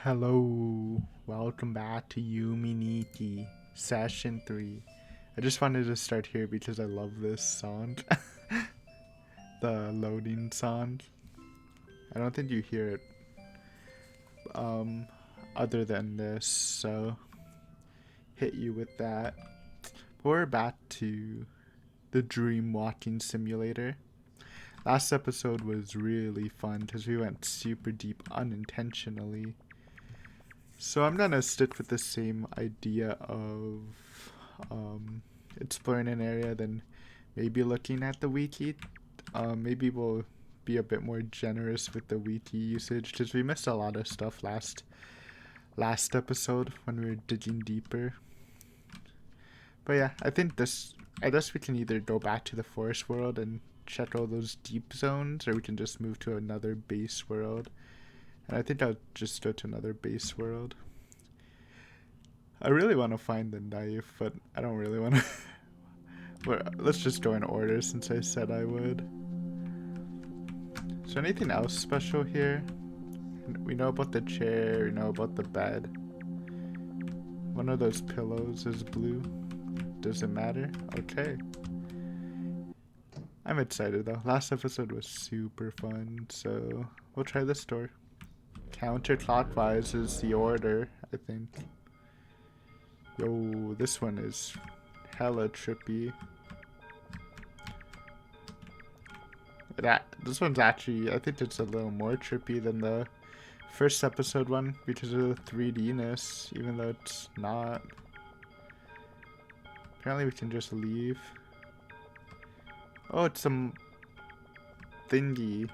Hello, welcome back to Yume Nikki, session 3. I just wanted to start here because I love this song. The loading song. I don't think you hear it um, other than this, so hit you with that. But we're back to the dream walking simulator. Last episode was really fun because we went super deep unintentionally. So I'm gonna stick with the same idea of exploring an area, then maybe looking at the wiki. Maybe we'll be a bit more generous with the wiki usage because we missed a lot of stuff last episode when we were digging deeper. But yeah, I guess we can either go back to the forest world and check all those deep zones, or we can just move to another base world. And I think I'll just go to another base world. I really want to find the knife, but I don't really want to. But let's just go in order since I said I would. Is there anything else special here? We know about the chair, we know about the bed. One of those pillows is blue. Does it matter? Okay. I'm excited though. Last episode was super fun, so we'll try this door. Counterclockwise is the order, I think. Yo, this one is hella trippy. This one's actually, I think it's a little more trippy than the first episode one because of the 3D-ness, even though it's not. Apparently we can just leave. Oh, it's some thingy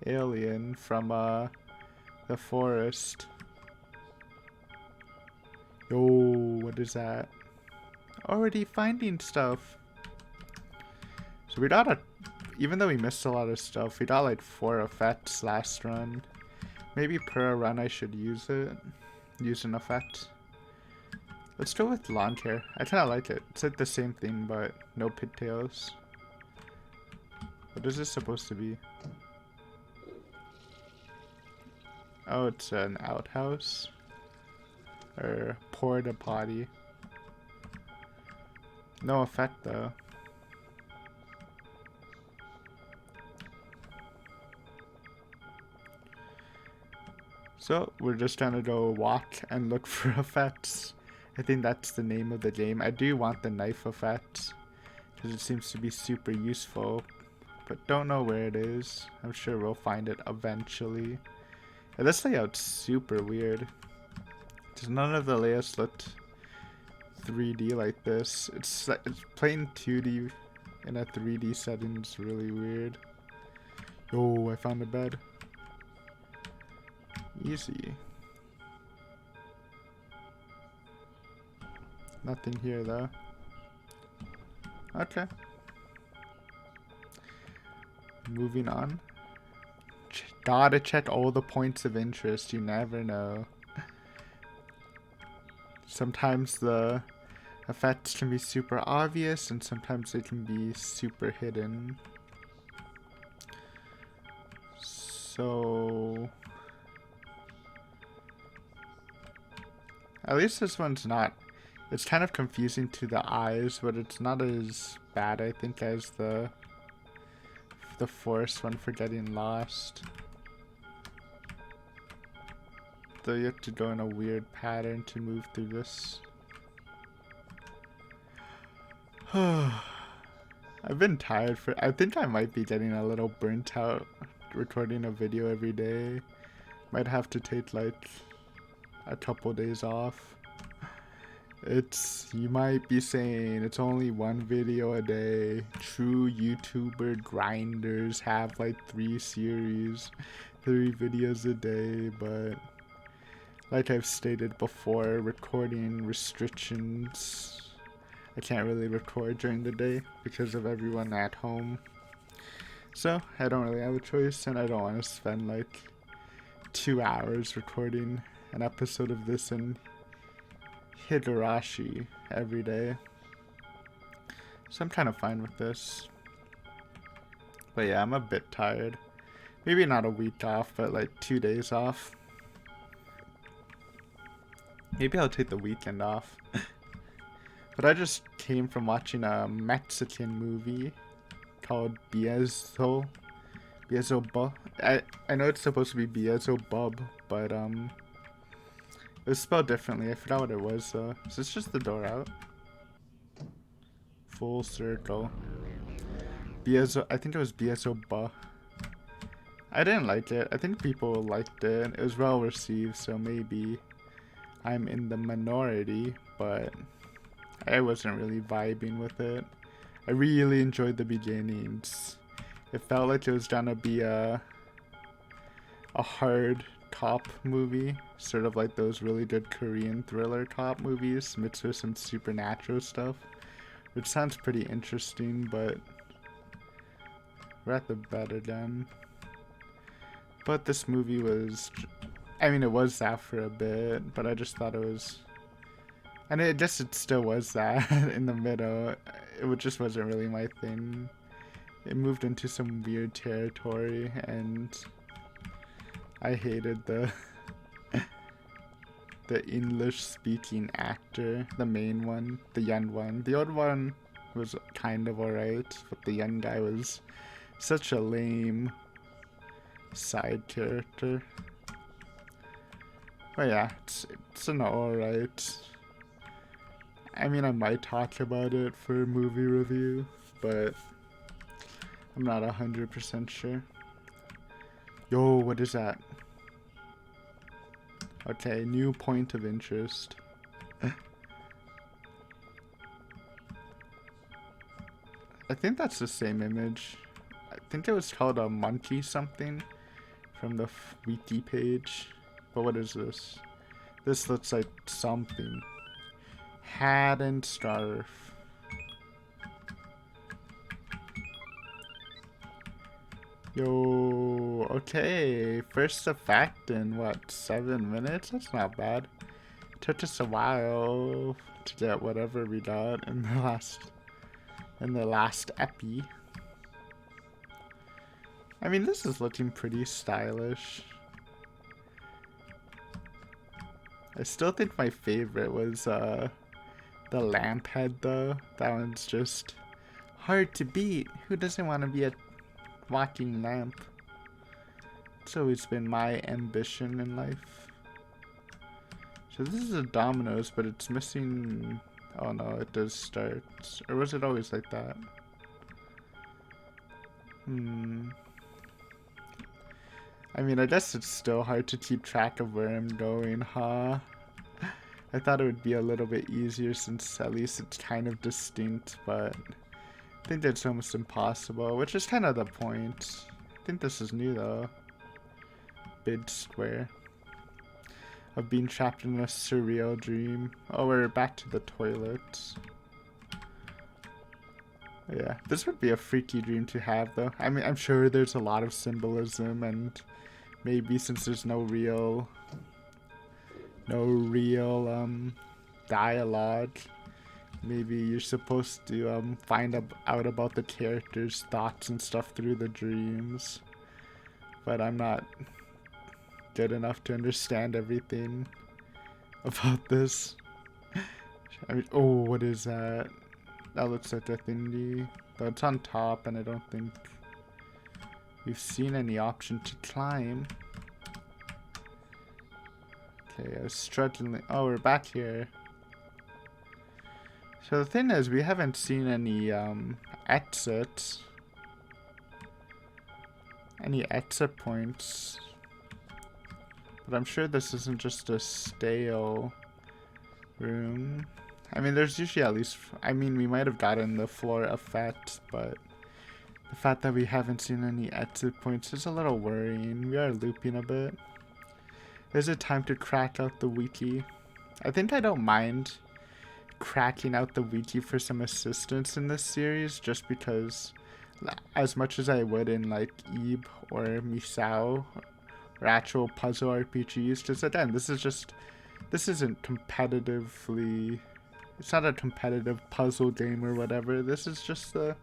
alien from the forest. Yo, what is that? Already finding stuff. So we got even though we missed a lot of stuff, we got like 4 effects last run. Maybe per run I should use an effect. Let's go with lawn care. I kinda like it. It's like the same thing, but no pigtails. What is this supposed to be? Oh, it's an outhouse. Or porta potty. No effect though. So we're just gonna go walk and look for effects. I think that's the name of the game. I do want the knife effect because it seems to be super useful, but don't know where it is. I'm sure we'll find it eventually. And this layout's super weird. Because none of the layouts looked 3D like this. It's playing 2D in a 3D setting. It's really weird. Oh, I found a bed. Easy. Nothing here though. Okay. Moving on. Gotta check all the points of interest. You never know. Sometimes the effects can be super obvious and sometimes they can be super hidden. So at least this one's not. It's kind of confusing to the eyes, but it's not as bad, I think, as the forest one for getting lost. Though you have to go in a weird pattern to move through this. I've been tired I think I might be getting a little burnt out recording a video every day. Might have to take like a couple days off. You might be saying it's only one video a day. True YouTuber grinders have like 3 videos a day, but like I've stated before, recording restrictions. I can't really record during the day because of everyone at home. So I don't really have a choice, and I don't want to spend like 2 hours recording an episode of this in Higurashi every day. So I'm kind of fine with this. But yeah, I'm a bit tired. Maybe not a week off, but like 2 days off. Maybe I'll take the weekend off. But I just came from watching a Mexican movie called Beelzebub. I know it's supposed to be Beelzebub, but it was spelled differently. I forgot what it was. Is this just the door out? Full circle. I think it was Beelzebub. I didn't like it. I think people liked it. It was well received, so maybe I'm in the minority, but I wasn't really vibing with it. I really enjoyed the beginnings. It felt like it was gonna be a hard cop movie, sort of like those really good Korean thriller cop movies mixed with some supernatural stuff, which sounds pretty interesting, but we're at the bed again. But this movie was, I mean, it was that for a bit, but I just thought it was, and I guess it still was that in the middle. It just wasn't really my thing. It moved into some weird territory, and I hated the English-speaking actor, the main one, the young one. The old one was kind of alright, but the young guy was such a lame side character. But yeah, it's an alright. I mean, I might talk about it for a movie review, but I'm not 100% sure. Yo, what is that? Okay, new point of interest. I think that's the same image. I think it was called a monkey something from the wiki page. But what is this? This looks like something. Hat and scarf. Yo, okay. First effect in what, 7 minutes? That's not bad. It took us a while to get whatever we got in the last epi. I mean, this is looking pretty stylish. I still think my favorite was the lamp head though. That one's just hard to beat. Who doesn't want to be a walking lamp? It's always been my ambition in life. So this is a Domino's, but it's missing. Oh no, it does start. Or was it always like that? I mean, I guess it's still hard to keep track of where I'm going, huh? I thought it would be a little bit easier since at least it's kind of distinct, but I think that's almost impossible, which is kind of the point. I think this is new though. Big square. Of being trapped in a surreal dream. Oh, we're back to the toilets. Yeah, this would be a freaky dream to have though. I mean, I'm sure there's a lot of symbolism, and maybe since there's no real dialogue, maybe you're supposed to find out about the characters' thoughts and stuff through the dreams. But I'm not good enough to understand everything about this. I mean, oh, what is that? That looks like a thingy. Though it's on top, and I don't think we've seen any option to climb. Okay, I was struggling. Oh, we're back here. So the thing is, we haven't seen any exits. Any exit points. But I'm sure this isn't just a stale room. I mean, there's usually at least, I mean, we might have gotten the floor effect, but the fact that we haven't seen any exit points is a little worrying. We are looping a bit. There's a time to crack out the wiki. I think I don't mind cracking out the wiki for some assistance in this series, just because as much as I would in like Ib or Misao or actual puzzle RPGs, because again, this isn't competitively, it's not a competitive puzzle game or whatever. This is just a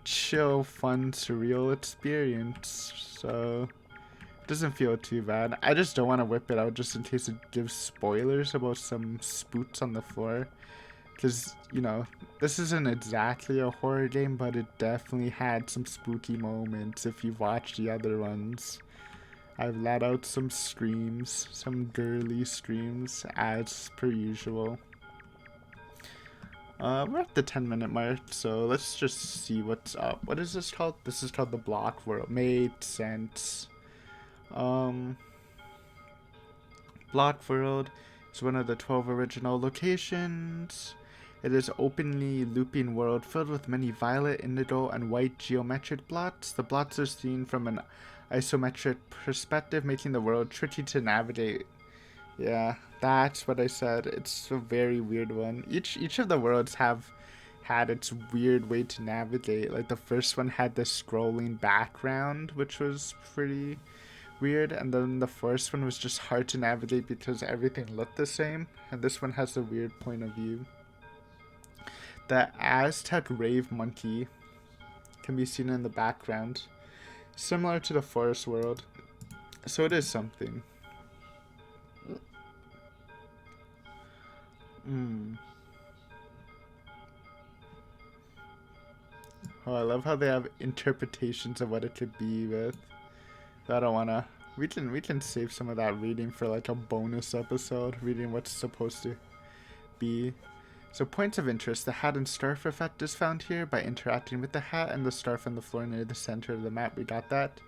chill, fun, surreal experience. So Doesn't feel too bad. I just don't want to whip it out just in case it gives spoilers about some spooks on the floor. Because, you know, this isn't exactly a horror game, but it definitely had some spooky moments if you've watched the other ones. I've let out some screams, some girly screams, as per usual. We're at the 10-minute mark, so let's just see what's up. What is this called? This is called the Block World. Made sense. Block World is one of the 12 original locations. It is openly looping world filled with many violet, indigo, and white geometric blocks. The blocks are seen from an isometric perspective, making the world tricky to navigate. Yeah, that's what I said. It's a very weird one. Each of the worlds have had its weird way to navigate. Like the first one had this scrolling background, which was pretty weird, and then the first one was just hard to navigate because everything looked the same, and this one has a weird point of view. The Aztec rave monkey can be seen in the background, similar to the forest world, so it is something. Oh, I love how they have interpretations of what it could be with. I don't wanna. We can save some of that reading for like a bonus episode, reading what's supposed to be. So points of interest. The hat and scarf effect is found here. By interacting with the hat and the scarf on the floor near the center of the map, we got that.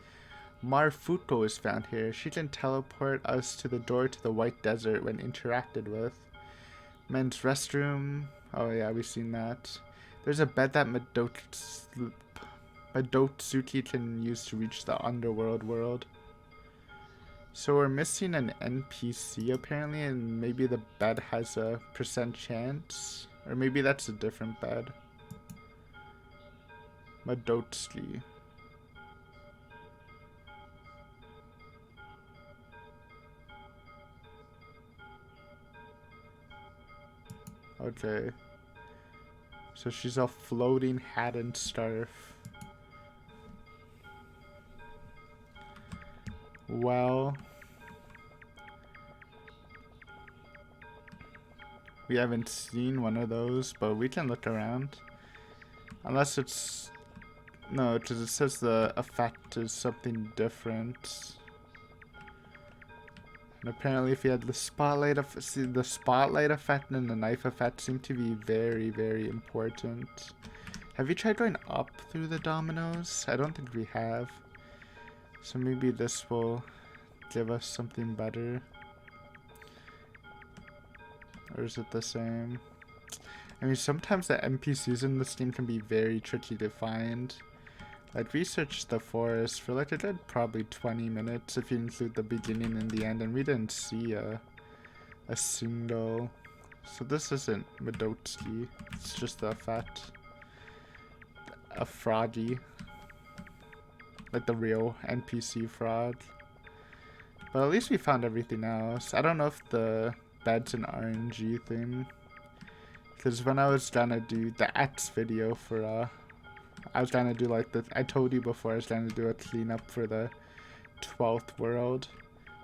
Marfuko is found here. She can teleport us to the door to the White Desert when interacted with. Men's restroom. Oh yeah, we've seen that. There's a bed that Madotsuki can use to reach the underworld world. So we're missing an NPC apparently, and maybe the bed has a % chance. Or maybe that's a different bed. Madotsuki. Okay. So she's a floating hat and scarf. Well, we haven't seen one of those, but we can look around. Unless it's... No, because it says the effect is something different. And apparently if you had the spotlight effect and the knife effect seem to be very, very important. Have you tried going up through the dominoes? I don't think we have. So maybe this will give us something better. Or is it the same? I mean, sometimes the NPCs in this game can be very tricky to find. I'd researched the forest for like a good probably 20 minutes if you include the beginning and the end, and we didn't see a single. So this isn't Madotsuki, it's just the effect. A froggy. Like the real NPC frog. But at least we found everything else. I don't know if the bed's an RNG thing. Because when I was trying to do the X video for I was trying to do like the... I told you before I was trying to do a cleanup for the 12th world.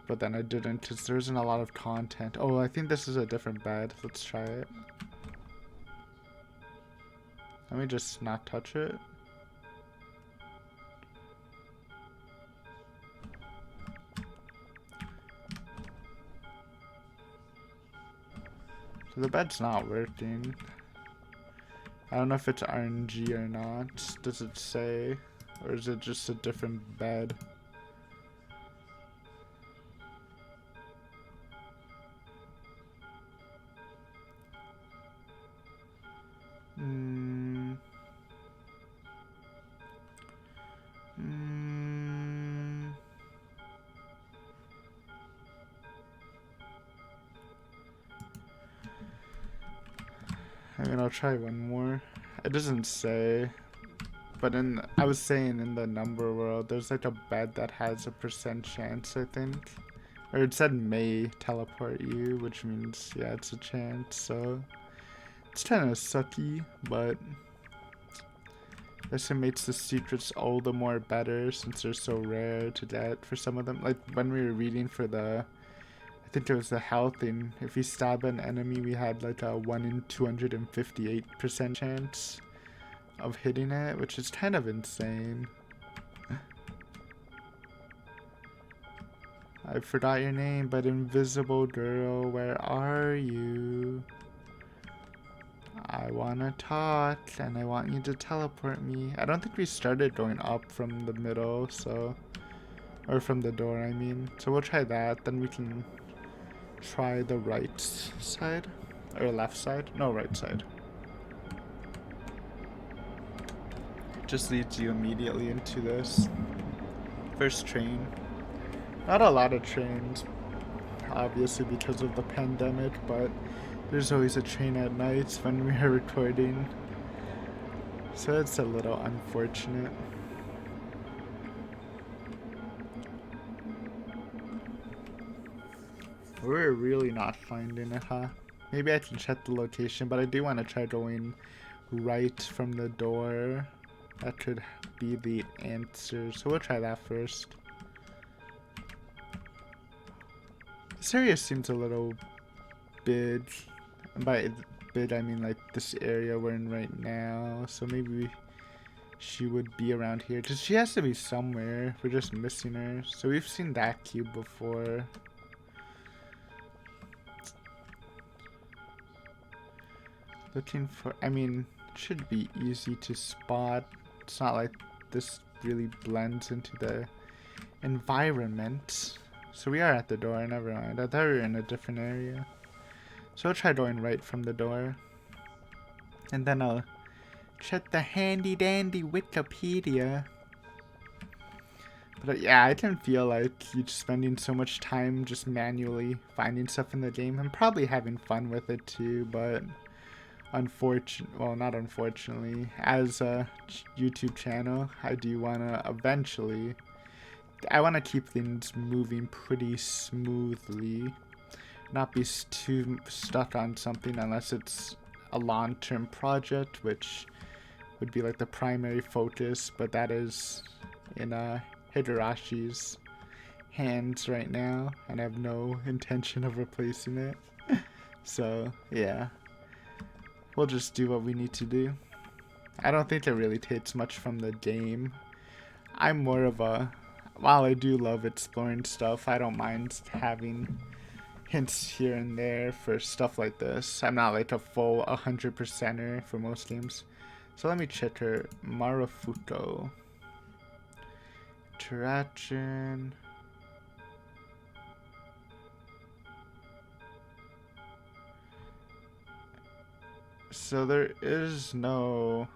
But then I didn't because there isn't a lot of content. Oh, I think this is a different bed. Let's try it. Let me just not touch it. So the bed's not working. I don't know if it's RNG or not. Does it say? Or is it just a different bed? I mean, I'll try one more. It doesn't say, but I was saying in the number world, there's like a bed that has a % chance, I think. Or it said may teleport you, which means, yeah, it's a chance, so. It's kind of sucky, but Guess it makes the secrets all the more better since they're so rare to get for some of them. Like when we were reading for the, I think it was the health thing, if we stab an enemy we had like a 1 in 258% chance of hitting it, which is kind of insane. I forgot your name, but invisible girl, where are you? I wanna talk, and I want you to teleport me. I don't think we started going up from the middle, so... Or from the door, I mean. So we'll try that, then we can try the right side. Or left side? No, right side. Just leads you immediately into this. First train. Not a lot of trains, obviously because of the pandemic, but there's always a train at night when we are recording. So it's a little unfortunate. We're really not finding it, huh? Maybe I can check the location, but I do want to try going right from the door. That could be the answer. So we'll try that first. This area seems a little big. And by big, I mean like this area we're in right now. So maybe she would be around here. Because she has to be somewhere. We're just missing her. So we've seen that cube before. Looking for... I mean, it should be easy to spot. It's not like this really blends into the environment. So we are at the door, never mind. I thought we were in a different area. So I'll try going right from the door. And then I'll check the handy dandy Wikipedia. But yeah, I can feel like you're just spending so much time just manually finding stuff in the game. I'm probably having fun with it too, but well, not unfortunately, as a YouTube channel, I do want to eventually... I want to keep things moving pretty smoothly. Not be too stuck on something unless it's a long-term project, which would be like the primary focus, but that is in Hiderashi's hands right now, and I have no intention of replacing it. So, yeah. We'll just do what we need to do. I don't think it really takes much from the game. I'm more of a... While I do love exploring stuff, I don't mind having hints here and there for stuff like this. I'm not like a full 100%er for most games. So let me check her. Marufuto. Interaction. So there is no...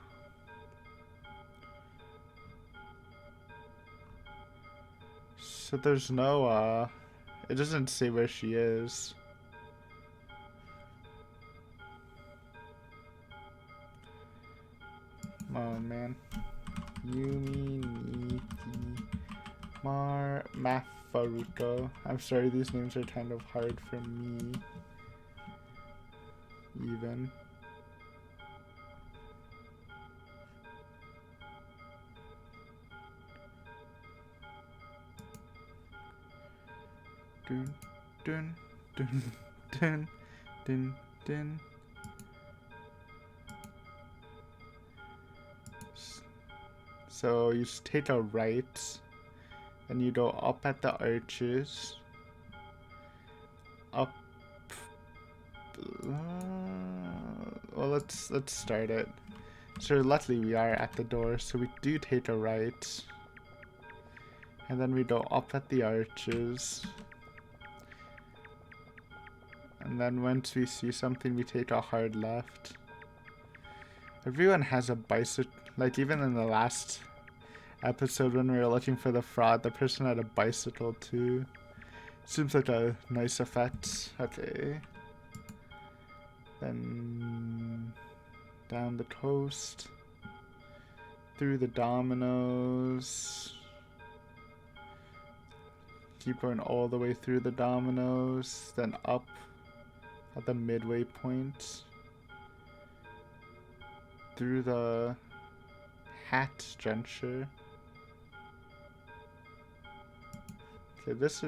So there's no, it doesn't say where she is. Oh man. Yume Nikki Mafaruko. I'm sorry, these names are kind of hard for me. Even. Dun, dun, dun, dun, dun, dun. So you take a right, and you go up at the arches. Up. Well, let's start it. So luckily we are at the door, so we do take a right, and then we go up at the arches. And then once we see something, we take a hard left. Everyone has a bicycle. Like even in the last episode when we were looking for the fraud, the person had a bicycle too. Seems like a nice effect. Okay. Then down the coast. Through the dominoes. Keep going all the way through the dominoes. Then up at the midway point, through the Hat Drencher. Okay, this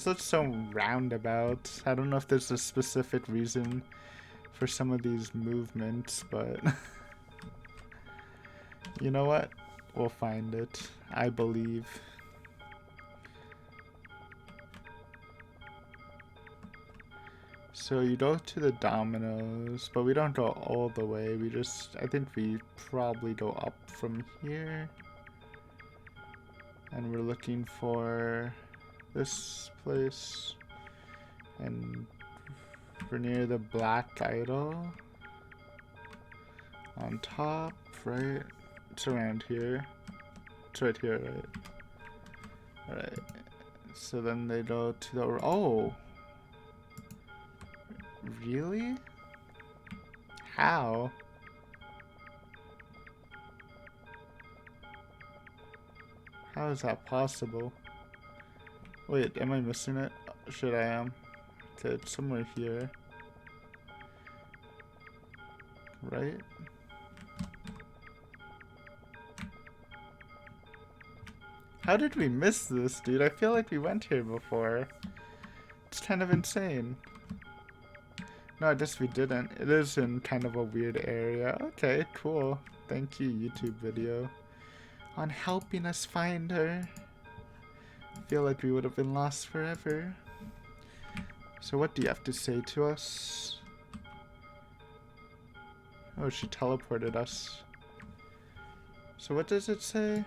looks so roundabout. I don't know if there's a specific reason for some of these movements, but you know what? We'll find it. I believe. So you go to the dominoes, but we don't go all the way. I think we probably go up from here. And we're looking for this place. And we're near the black idol. On top, right? It's around here. It's right here, right? Alright. So then they go to the... Oh! Really? How? How is that possible? Wait, am I missing it? Shit, I am. Okay, it's somewhere here. Right? How did we miss this, dude? I feel like we went here before. It's kind of insane. No, I guess we didn't. It is in kind of a weird area. Okay, cool. Thank you, YouTube video, on helping us find her. I feel like we would have been lost forever. So what do you have to say to us? Oh, she teleported us. So what does it say?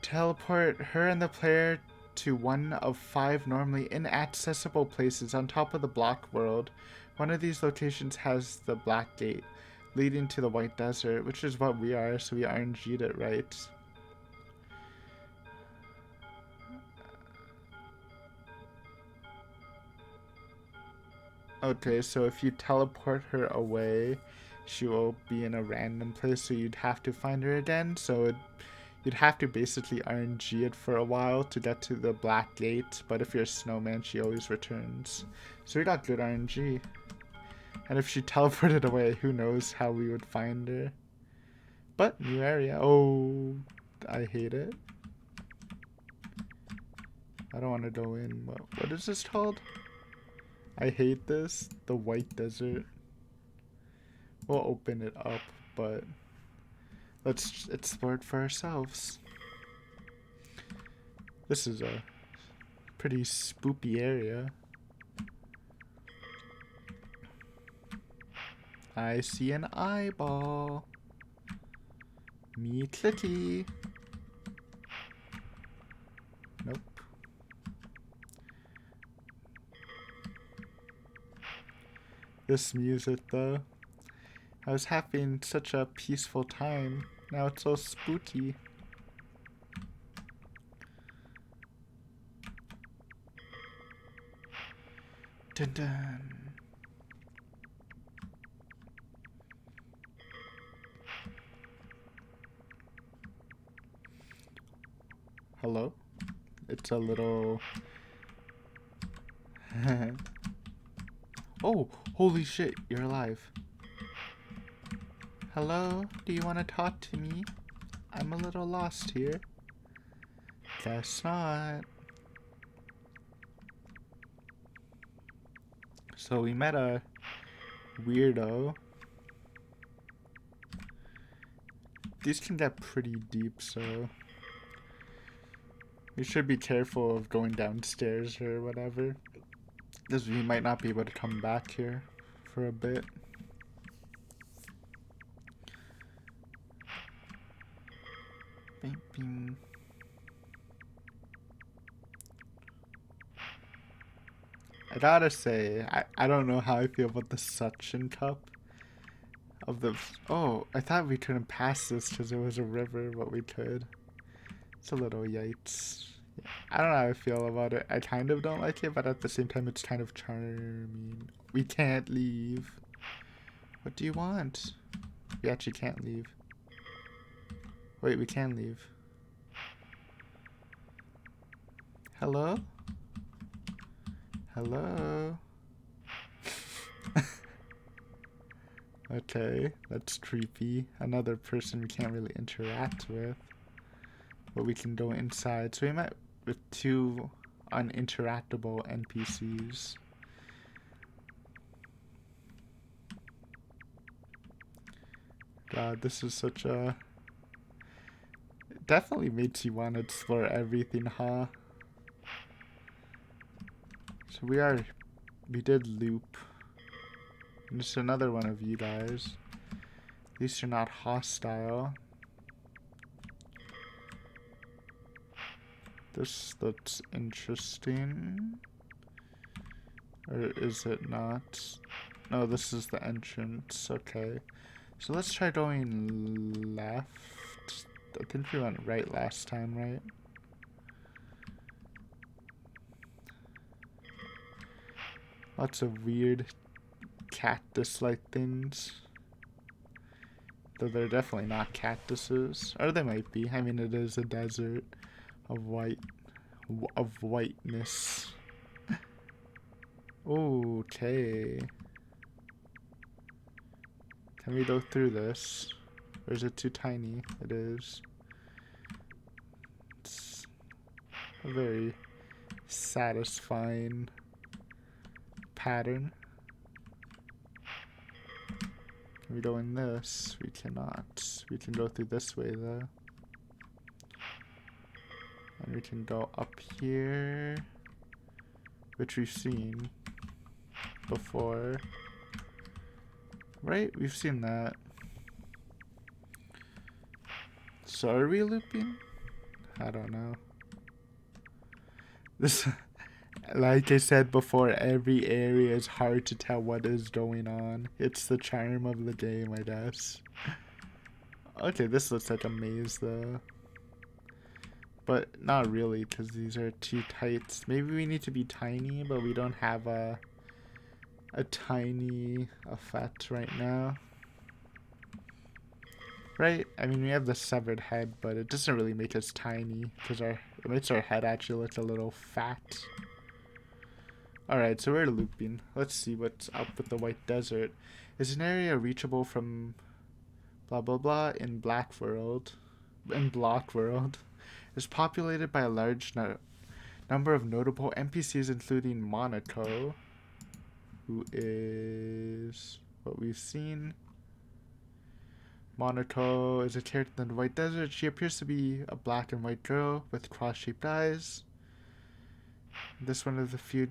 Teleport her and the player to one of 5 normally inaccessible places on top of the block world. One of these locations has the black gate leading to the white desert, which is what we are, so we RNG'd it right. Okay, so if you teleport her away, she will be in a random place, so you'd have to find her again. So you'd have to basically RNG it for a while to get to the black gate, but if you're a snowman, she always returns. So we got good RNG. And if she teleported away, who knows how we would find her. But new area. Oh, I hate it. I don't want to go in. What is this called? I hate this. The white desert. We'll open it up, but let's explore it for ourselves. This is a pretty spoopy area. I see an eyeball. Me clicky. Nope. This music though. I was having such a peaceful time. Now it's so spooky. Dun dun. Hello? It's a little... Oh, holy shit, you're alive. Hello? Do you want to talk to me? I'm a little lost here. Guess not. So we met a weirdo. These can get pretty deep, so we should be careful of going downstairs or whatever, because we might not be able to come back here for a bit. Bing, bing. I gotta say, I don't know how I feel about the suction cup of the... Oh, I thought we couldn't pass this because it was a river, but we could. It's a little yikes. Yeah, I don't know how I feel about it. I kind of don't like it, but at the same time, it's kind of charming. We can't leave. What do you want? We actually can't leave. Wait, we can leave. Hello? Hello? Okay, that's creepy. Another person we can't really interact with. But we can go inside. So we met with 2 uninteractable NPCs. God, this is such a... It definitely makes you want to explore everything, huh? So we did loop. And just another one of you guys. At least you're not hostile. This looks interesting. Or is it not? No, this is the entrance. Okay. So let's try going left. I think we went right last time, right? Lots of weird cactus-like things. Though they're definitely not cactuses. Or they might be. I mean, it is a desert of whiteness. Okay. Can we go through this? Or is it too tiny? It is. It's a very satisfying pattern. Can we go in this? We cannot. We can go through this way though. And we can go up here, which we've seen before. Right? We've seen that. So are we looping? I don't know. This, like I said before, every area is hard to tell what is going on. It's the charm of the game, I guess. Okay, this looks like a maze though. But not really, because these are too tight. Maybe we need to be tiny, but we don't have a tiny effect right now. Right? I mean, we have the severed head, but it doesn't really make us tiny, because it makes our head actually look a little fat. Alright, so we're looping. Let's see what's up with the White Desert. Is an area reachable from blah blah blah in Block World. Is populated by a large number of notable NPCs, including Monaco, who is what we've seen. Monaco is a character in the White Desert. She appears to be a black and white girl with cross-shaped eyes. This one of the few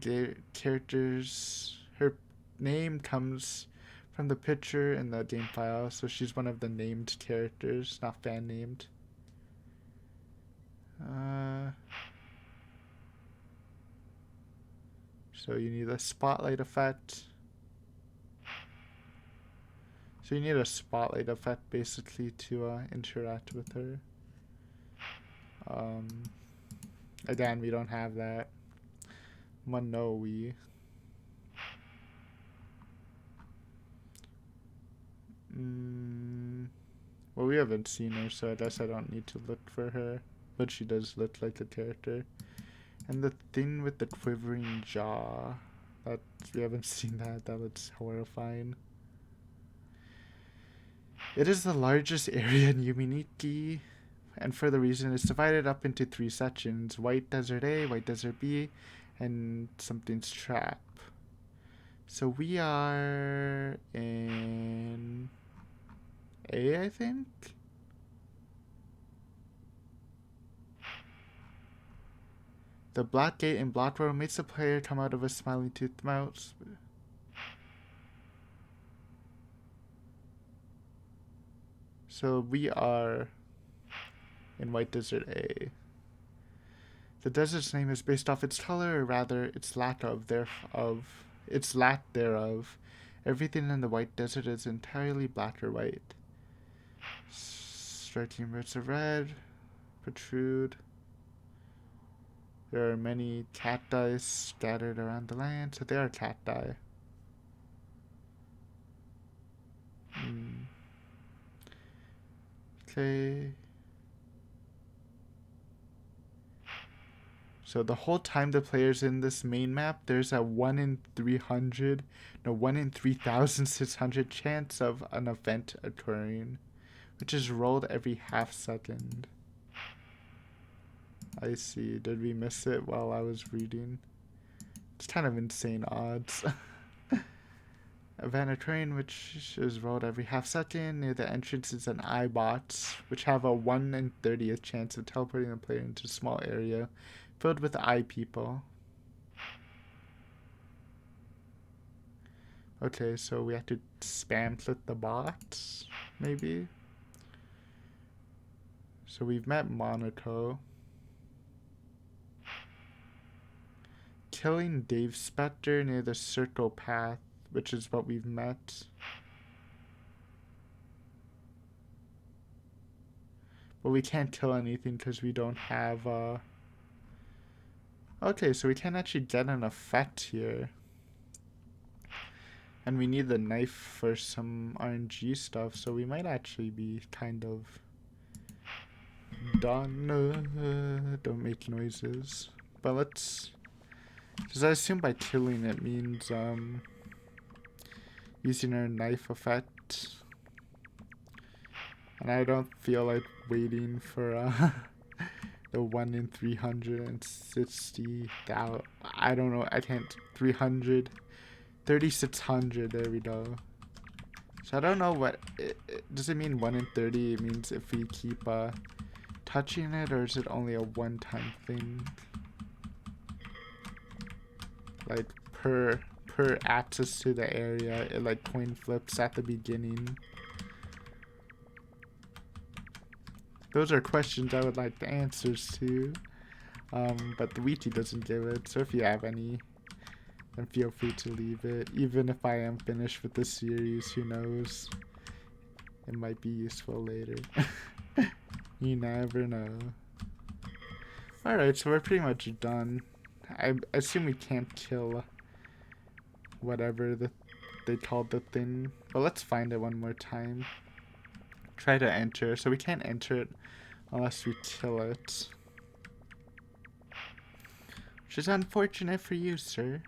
characters. Her name comes from the picture in the game file, so she's one of the named characters, not fan named. So you need a spotlight effect. So you need a spotlight effect basically to interact with her. Again, we don't have that. Manoe. Well, we haven't seen her, so I guess I don't need to look for her. But she does look like a character. And the thing with the quivering jaw. We haven't seen that. That looks horrifying. It is the largest area in Yume Nikki, and for the reason it's divided up into 3 sections: White Desert A, White Desert B, and something's Trap. So we are in A, I think? The black gate in Block World makes the player come out of a smiling tooth mouth. So we are in White Desert A. The desert's name is based off its color, or rather its lack thereof. Everything in the White Desert is entirely black or white. Striking bits of red protrude. There are many cacti scattered around the land, so they are cacti. Okay. So the whole time the player's in this main map, there's a 1 in 3,600 chance of an event occurring, which is rolled every half second. I see. Did we miss it while I was reading? It's kind of insane odds. Event occurring, which is rolled every half second. Near the entrance is an iBot, which have a 1 in 30th chance of teleporting the player into a small area filled with eye people. Okay, so we have to spam click the bots, maybe? So we've met Monaco. Killing Dave Specter near the circle path, which is what we've met. But we can't kill anything because we don't have, Okay, so we can't actually get an effect here. And we need the knife for some RNG stuff, so we might actually be kind of done. Don't make noises. But let's... Because I assume by killing it means, using our knife effect. And I don't feel like waiting for, the 1 in 360,000. I don't know. I can't. 3,600. There we go. So I don't know what. Does it mean 1 in 30? It means if we keep touching it, or is it only a one-time thing? Like per access to the area, it like coin flips at the beginning. Those are questions I would like the answers to, but the wiki doesn't give it, so if you have any, then feel free to leave it. Even if I am finished with the series, who knows, it might be useful later. You never know. Alright, so we're pretty much done. I assume we can't kill whatever they called the thing, but let's find it one more time. Try to enter, so we can't enter it unless we kill it, which is unfortunate for you, sir.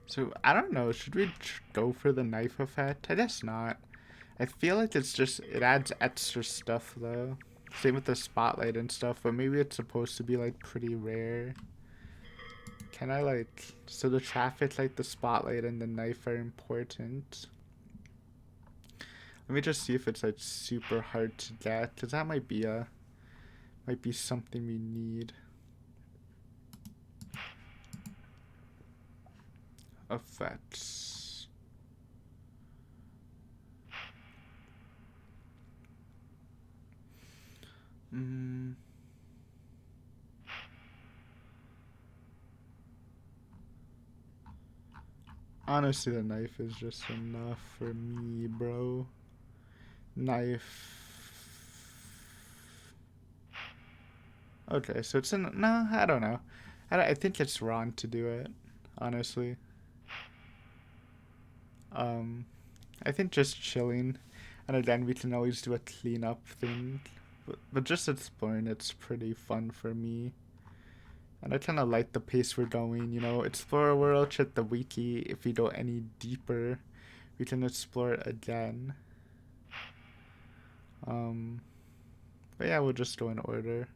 So I don't know, should we go for the knife effect? I guess not. I feel like it's just, it adds extra stuff though. Same with the spotlight and stuff, but maybe it's supposed to be like pretty rare. Can I like, so the traffic light, the spotlight, and the knife are important. Let me just see if it's like super hard to get, because that might be something we need. Effects. Honestly, the knife is just enough for me, bro. Knife. Okay, so it's in... No, I don't know. I think it's wrong to do it, honestly. I think just chilling. And again, we can always do a cleanup thing. But just exploring, it's pretty fun for me. And I kind of like the pace we're going, you know. Explore a world, check the wiki. If we go any deeper, we can explore it again. But yeah, we'll just go in order.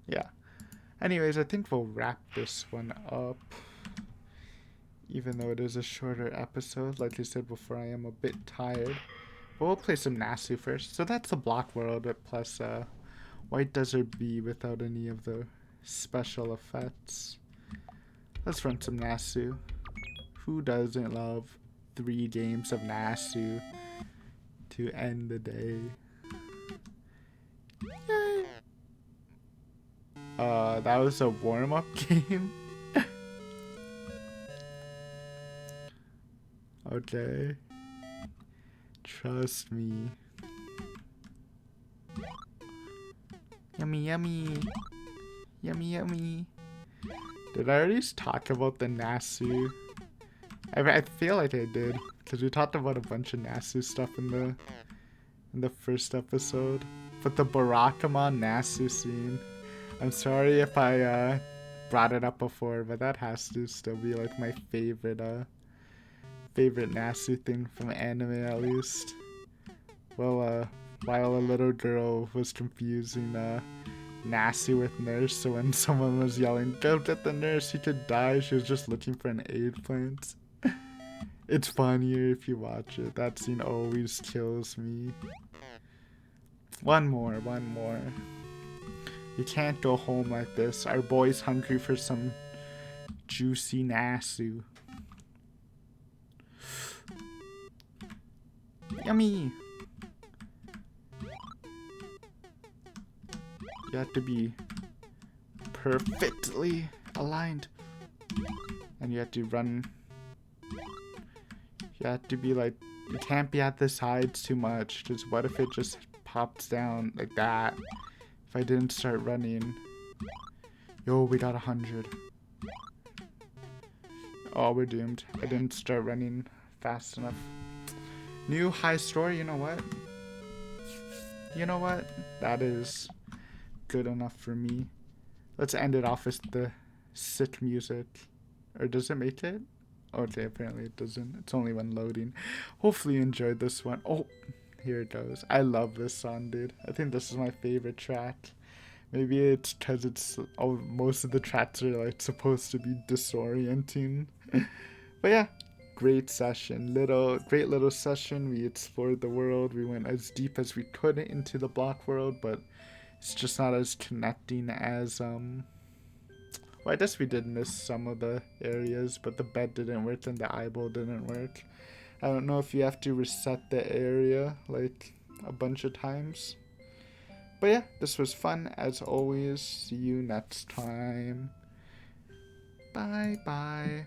Yeah. Anyways, I think we'll wrap this one up. Even though it is a shorter episode, like I said before, I am a bit tired. But we'll play some Nasu first. So that's the block world plus White Desert B without any of the special effects. Let's run some Nasu. Who doesn't love 3 games of Nasu to end the day? Yay! That was a warm-up game? Okay. Trust me. Yummy, yummy. Yummy, yummy. Did I already talk about the Nasu? I feel like I did. because we talked about a bunch of Nasu stuff in the first episode. But the Barakamon Nasu scene, I'm sorry if I brought it up before, but that has to still be like my favorite Nasu thing from anime, at least. Well, while a little girl was confusing Nasu with nurse, so when someone was yelling, "Go get the nurse, he could die," she was just looking for an aid plant. It's funnier if you watch it. That scene always kills me. One more. You can't go home like this. Our boy's hungry for some juicy Nasu. Yummy! You have to be perfectly aligned. And you have to run. You have to be like, you can't be at the sides too much. Because what if it just pops down like that? If I didn't start running. Yo, we got 100. Oh, we're doomed. I didn't start running fast enough. New high score, you know what? You know what? That is good enough for me. Let's end it off with the sick music. Or does it make it? Okay, apparently it doesn't. It's only when loading. Hopefully you enjoyed this one. Oh, here it goes. I love this song, dude. I think this is my favorite track. Maybe it's because most of the tracks are like supposed to be disorienting. But yeah, great session. Great little session. We explored the world. We went as deep as we could into the block world, but it's just not as connecting as well, I guess we did miss some of the areas, but the bed didn't work and the eyeball didn't work. I don't know if you have to reset the area like a bunch of times. But yeah, this was fun as always. See you next time. Bye bye.